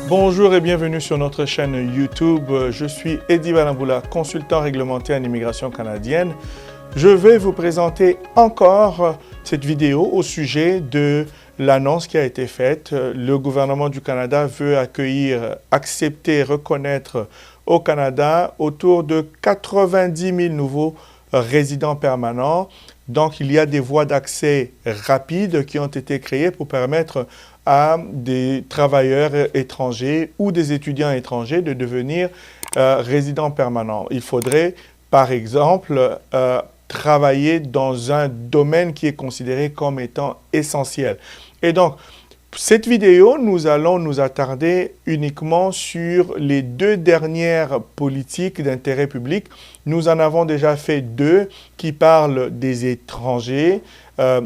Bonjour et bienvenue sur notre chaîne YouTube. Je suis Eddie Balamboula, consultant réglementaire en immigration canadienne. Je vais vous présenter encore cette vidéo au sujet de l'annonce qui a été faite. Le gouvernement du Canada veut accueillir, accepter, reconnaître au Canada autour de 90 000 nouveaux résidents permanents. Donc, il y a des voies d'accès rapides qui ont été créées pour permettre à des travailleurs étrangers ou des étudiants étrangers de devenir résidents permanents. Il faudrait, par exemple, travailler dans un domaine qui est considéré comme étant essentiel. Et donc, cette vidéo, nous allons nous attarder uniquement sur les deux dernières politiques d'intérêt public. Nous en avons déjà fait deux qui parlent des étrangers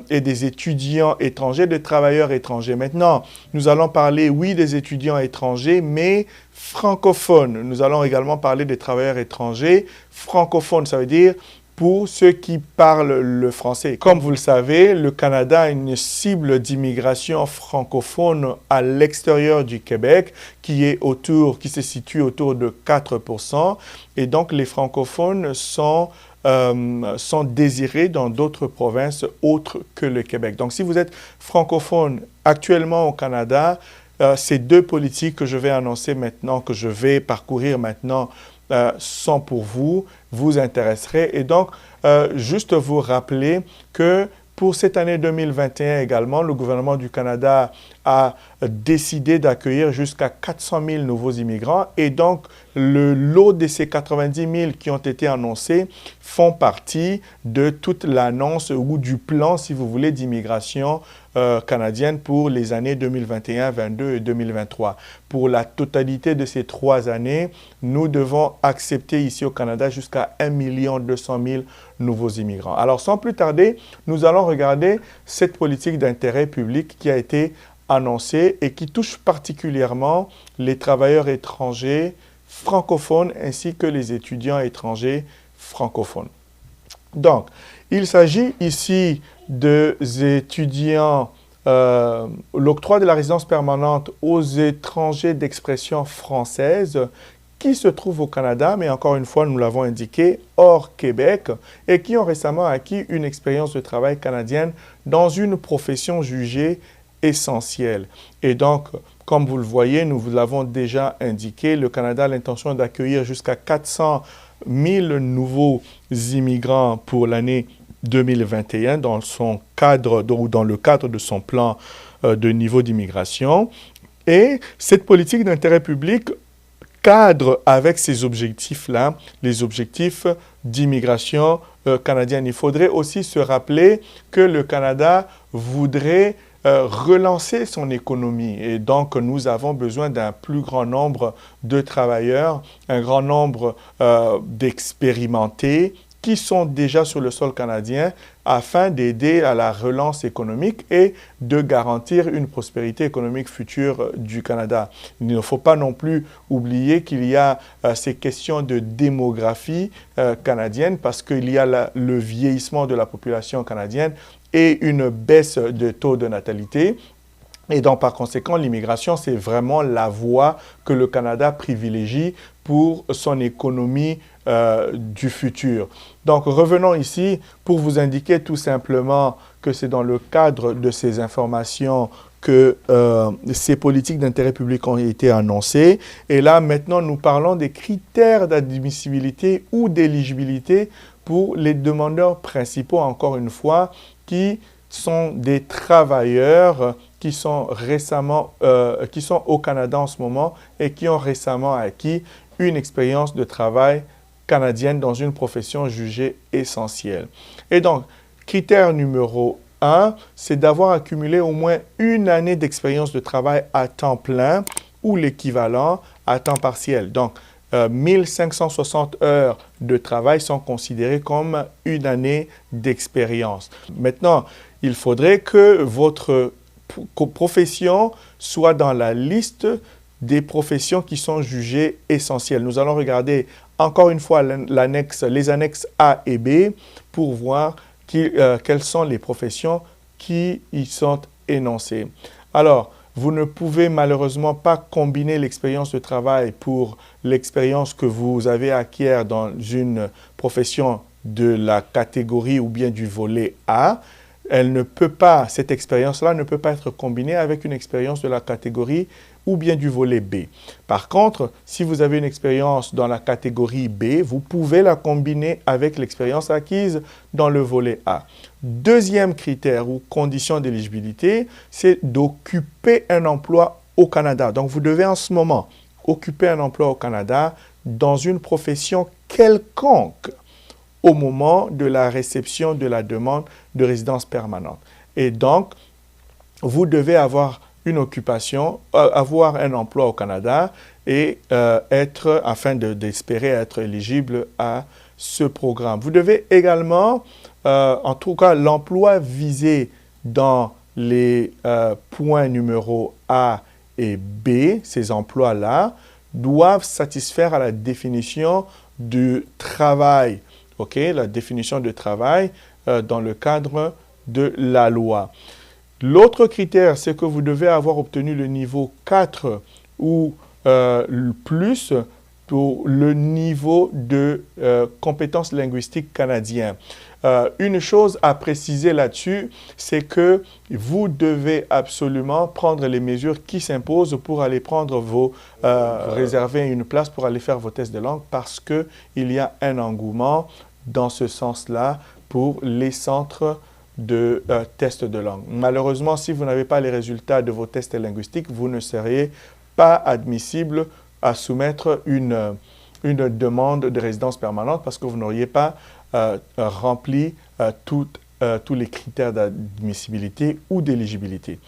et des étudiants étrangers, des travailleurs étrangers. Maintenant, nous allons parler, oui, des étudiants étrangers, mais francophones. Nous allons également parler des travailleurs étrangers francophones. Ça veut dire pour ceux qui parlent le français. Comme vous le savez, le Canada a une cible d'immigration francophone à l'extérieur du Québec qui se situe autour de 4%. Et donc, les francophones sont désirés dans d'autres provinces autres que le Québec. Donc, si vous êtes francophone actuellement au Canada, ces deux politiques que je vais annoncer maintenant, que je vais parcourir maintenant, sont pour vous, vous intéresseraient. Et donc, juste vous rappeler que pour cette année 2021 également, le gouvernement du Canada a décidé d'accueillir jusqu'à 400 000 nouveaux immigrants. Et donc, le lot de ces 90 000 qui ont été annoncés font partie de toute l'annonce ou du plan, si vous voulez, d'immigration canadienne pour les années 2021, 2022 et 2023. Pour la totalité de ces 3 années, nous devons accepter ici au Canada jusqu'à 1 200 000 nouveaux immigrants. Alors, sans plus tarder, nous allons regarder cette politique d'intérêt public qui a été annoncée et qui touche particulièrement les travailleurs étrangers francophones ainsi que les étudiants étrangers francophones. Donc, il s'agit ici des étudiants, l'octroi de la résidence permanente aux étrangers d'expression française qui se trouvent au Canada, mais encore une fois, nous l'avons indiqué, hors Québec, et qui ont récemment acquis une expérience de travail canadienne dans une profession jugée essentielle. Et donc, comme vous le voyez, nous vous l'avons déjà indiqué, le Canada a l'intention d'accueillir jusqu'à 400 000 nouveaux immigrants pour l'année 2021 dans son cadre, ou dans le cadre de son plan de niveau d'immigration. Et cette politique d'intérêt public cadre avec ces objectifs-là, les objectifs d'immigration canadienne. Il faudrait aussi se rappeler que le Canada voudrait relancer son économie. Et donc, nous avons besoin d'un plus grand nombre de travailleurs, un grand nombre d'expérimentés qui sont déjà sur le sol canadien afin d'aider à la relance économique et de garantir une prospérité économique future du Canada. Il ne faut pas non plus oublier qu'il y a ces questions de démographie canadienne parce qu'il y a le vieillissement de la population canadienne et une baisse de taux de natalité. Et donc, par conséquent, l'immigration, c'est vraiment la voie que le Canada privilégie pour son économie du futur. Donc, revenons ici pour vous indiquer tout simplement que c'est dans le cadre de ces informations que ces politiques d'intérêt public ont été annoncées. Et là, maintenant, nous parlons des critères d'admissibilité ou d'éligibilité pour les demandeurs principaux, encore une fois, qui sont des travailleurs qui sont au Canada en ce moment et qui ont récemment acquis une expérience de travail canadienne dans une profession jugée essentielle. Et donc, critère numéro 1, c'est d'avoir accumulé au moins une année d'expérience de travail à temps plein ou l'équivalent à temps partiel. Donc, 1560 heures de travail sont considérées comme une année d'expérience. Maintenant, il faudrait que votre profession soit dans la liste des professions qui sont jugées essentielles. Nous allons regarder encore une fois les annexes A et B pour voir quelles sont les professions qui y sont énoncées. Alors, vous ne pouvez malheureusement pas combiner l'expérience de travail pour l'expérience que vous avez acquise dans une profession de la catégorie ou bien du volet A. Cette expérience-là ne peut pas être combinée avec une expérience de la catégorie ou bien du volet B. Par contre, si vous avez une expérience dans la catégorie B, vous pouvez la combiner avec l'expérience acquise dans le volet A. Deuxième critère ou condition d'éligibilité, c'est d'occuper un emploi au Canada. Donc, vous devez en ce moment occuper un emploi au Canada dans une profession quelconque au moment de la réception de la demande de résidence permanente. Et donc, vous devez avoir une occupation, avoir un emploi au Canada et afin d'espérer être éligible à ce programme. Vous devez également, en tout cas, l'emploi visé dans les points numéro A et B, ces emplois-là, doivent satisfaire à la définition du travail, la définition de travail dans le cadre de la loi. L'autre critère, c'est que vous devez avoir obtenu le niveau 4 ou plus pour le niveau de compétences linguistiques canadien. Une chose à préciser là-dessus, c'est que vous devez absolument prendre les mesures qui s'imposent pour aller prendre réserver une place pour aller faire vos tests de langue parce qu'il y a un engouement dans ce sens-là pour les centres de tests de langue. Malheureusement, si vous n'avez pas les résultats de vos tests linguistiques, vous ne seriez pas admissible à soumettre une demande de résidence permanente parce que vous n'auriez pas rempli tous les critères d'admissibilité ou d'éligibilité.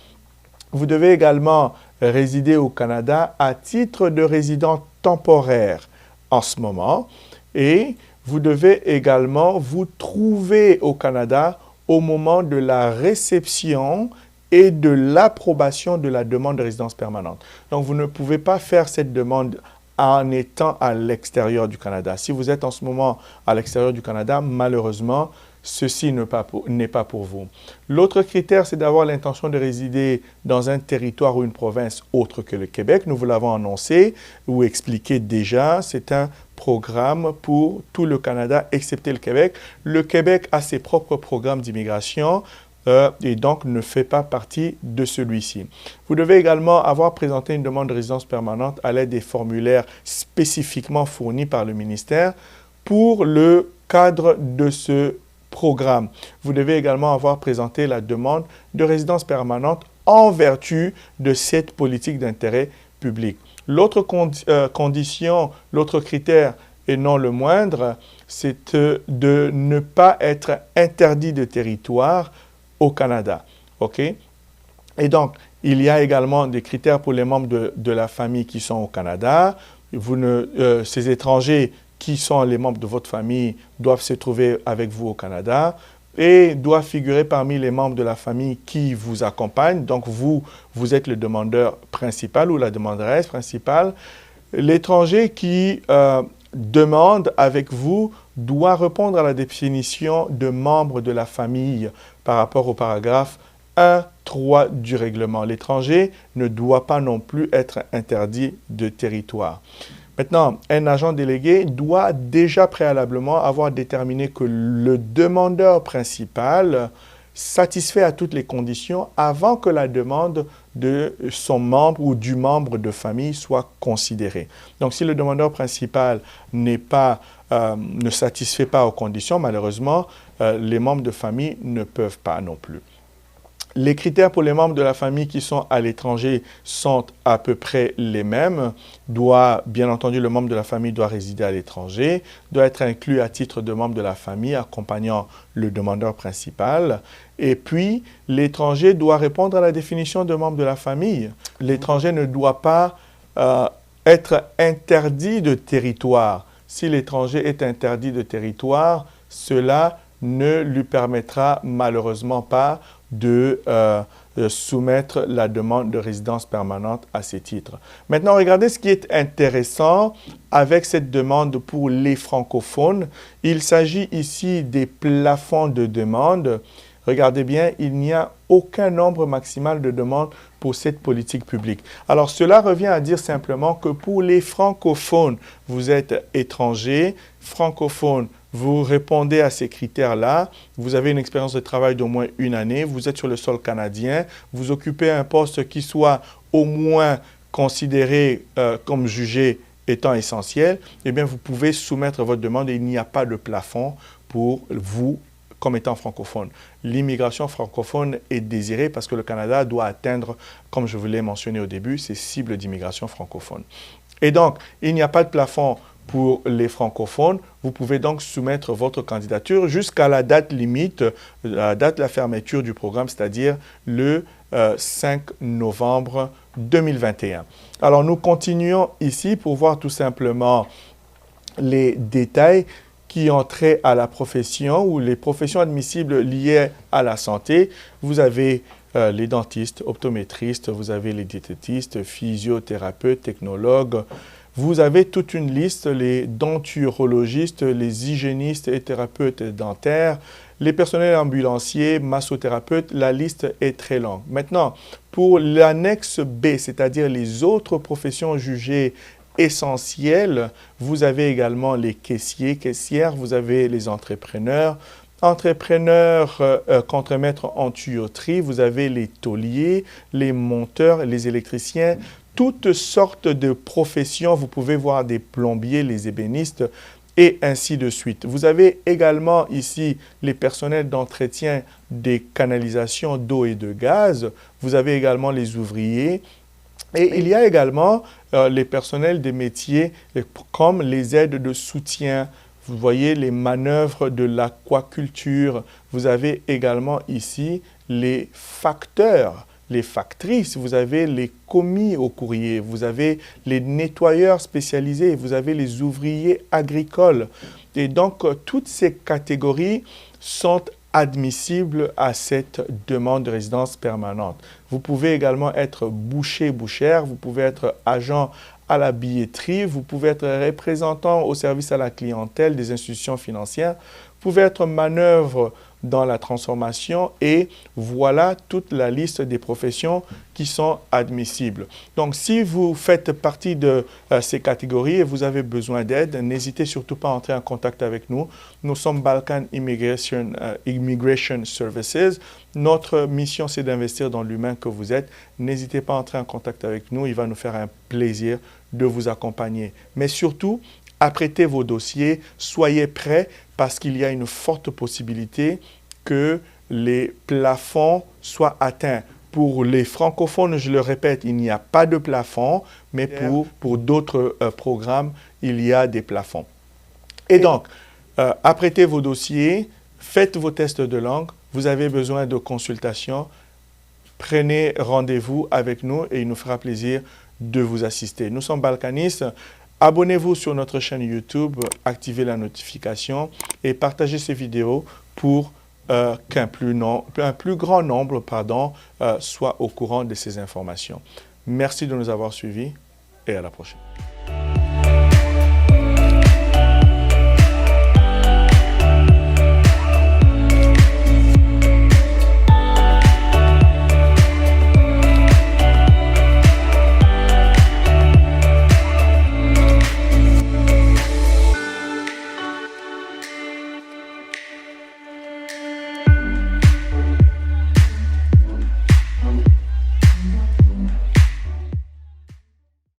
Vous devez également résider au Canada à titre de résident temporaire en ce moment et vous devez également vous trouver au Canada au moment de la réception et de l'approbation de la demande de résidence permanente. Donc, vous ne pouvez pas faire cette demande en étant à l'extérieur du Canada. Si vous êtes en ce moment à l'extérieur du Canada, malheureusement, ceci n'est pas pour vous. L'autre critère, c'est d'avoir l'intention de résider dans un territoire ou une province autre que le Québec. Nous vous l'avons annoncé ou expliqué déjà. C'est un programme pour tout le Canada, excepté le Québec. Le Québec a ses propres programmes d'immigration et donc ne fait pas partie de celui-ci. Vous devez également avoir présenté une demande de résidence permanente à l'aide des formulaires spécifiquement fournis par le ministère pour le cadre de ce programme. Vous devez également avoir présenté la demande de résidence permanente en vertu de cette politique d'intérêt public. L'autre condition, l'autre critère, et non le moindre, c'est de ne pas être interdit de territoire au Canada. Et donc, il y a également des critères pour les membres de la famille qui sont au Canada. Ces étrangers qui sont les membres de votre famille doivent se trouver avec vous au Canada et doivent figurer parmi les membres de la famille qui vous accompagnent. Donc, vous êtes le demandeur principal ou la demanderesse principale. L'étranger qui demande avec vous doit répondre à la définition de membre de la famille par rapport au paragraphe 1.3 du règlement. L'étranger ne doit pas non plus être interdit de territoire. Maintenant, un agent délégué doit déjà préalablement avoir déterminé que le demandeur principal satisfait à toutes les conditions avant que la demande de son membre ou du membre de famille soit considérée. Donc, si le demandeur principal ne satisfait pas aux conditions, malheureusement, les membres de famille ne peuvent pas non plus. Les critères pour les membres de la famille qui sont à l'étranger sont à peu près les mêmes. Bien entendu, le membre de la famille doit résider à l'étranger, doit être inclus à titre de membre de la famille accompagnant le demandeur principal. Et puis, l'étranger doit répondre à la définition de membre de la famille. L'étranger ne doit pas être interdit de territoire. Si l'étranger est interdit de territoire, cela ne lui permettra malheureusement pas de soumettre la demande de résidence permanente à ces titres. Maintenant, regardez ce qui est intéressant avec cette demande pour les francophones. Il s'agit ici des plafonds de demande. regardez bien, il n'y a aucun nombre maximal de demandes pour cette politique publique. Alors, cela revient à dire simplement que pour les francophones, vous êtes étranger, francophone, vous répondez à ces critères-là, vous avez une expérience de travail d'au moins 1 année, vous êtes sur le sol canadien, vous occupez un poste qui soit au moins considéré comme jugé étant essentiel, eh bien, vous pouvez soumettre votre demande et il n'y a pas de plafond pour vous comme étant francophone. L'immigration francophone est désirée parce que le Canada doit atteindre, comme je vous l'ai mentionné au début, ses cibles d'immigration francophone. Et donc, il n'y a pas de plafond pour les francophones. Vous pouvez donc soumettre votre candidature jusqu'à la date limite, la date de la fermeture du programme, c'est-à-dire le 5 novembre 2021. Alors, nous continuons ici pour voir tout simplement les détails qui ont trait à la profession ou les professions admissibles liées à la santé. Vous avez les dentistes, optométristes, vous avez les diététistes, physiothérapeutes, technologues. Vous avez toute une liste, les denturologistes, les hygiénistes et thérapeutes dentaires, les personnels ambulanciers, massothérapeutes, la liste est très longue. Maintenant, pour l'annexe B, c'est-à-dire les autres professions jugées essentielles, vous avez également les caissiers, caissières, vous avez les entrepreneurs, contremaîtres en tuyauterie, vous avez les tôliers, les monteurs, les électriciens, toutes sortes de professions. Vous pouvez voir des plombiers, les ébénistes et ainsi de suite. Vous avez également ici les personnels d'entretien des canalisations d'eau et de gaz. Vous avez également les ouvriers. Et il y a également les personnels des métiers comme les aides de soutien. Vous voyez les manœuvres de l'aquaculture. Vous avez également ici les facteurs, les factrices, vous avez les commis au courrier, vous avez les nettoyeurs spécialisés, vous avez les ouvriers agricoles. Et donc, toutes ces catégories sont admissibles à cette demande de résidence permanente. Vous pouvez également être boucher, bouchère, vous pouvez être agent à la billetterie, vous pouvez être représentant au service à la clientèle des institutions financières, vous pouvez être manœuvre dans la transformation et voilà toute la liste des professions qui sont admissibles. Donc, si vous faites partie de ces catégories et vous avez besoin d'aide, n'hésitez surtout pas à entrer en contact avec nous. Nous sommes Balkan Immigration Services. Notre mission, c'est d'investir dans l'humain que vous êtes. N'hésitez pas à entrer en contact avec nous. Il va nous faire un plaisir de vous accompagner. Mais surtout, apprêtez vos dossiers, soyez prêts parce qu'il y a une forte possibilité que les plafonds soient atteints. Pour les francophones, je le répète, il n'y a pas de plafond, mais pour d'autres programmes, il y a des plafonds. Et donc, apprêtez vos dossiers, faites vos tests de langue, vous avez besoin de consultation, prenez rendez-vous avec nous et il nous fera plaisir de vous assister. Nous sommes Balkanis. Abonnez-vous sur notre chaîne YouTube, activez la notification et partagez ces vidéos pour qu'un plus grand nombre soit au courant de ces informations. Merci de nous avoir suivis et à la prochaine.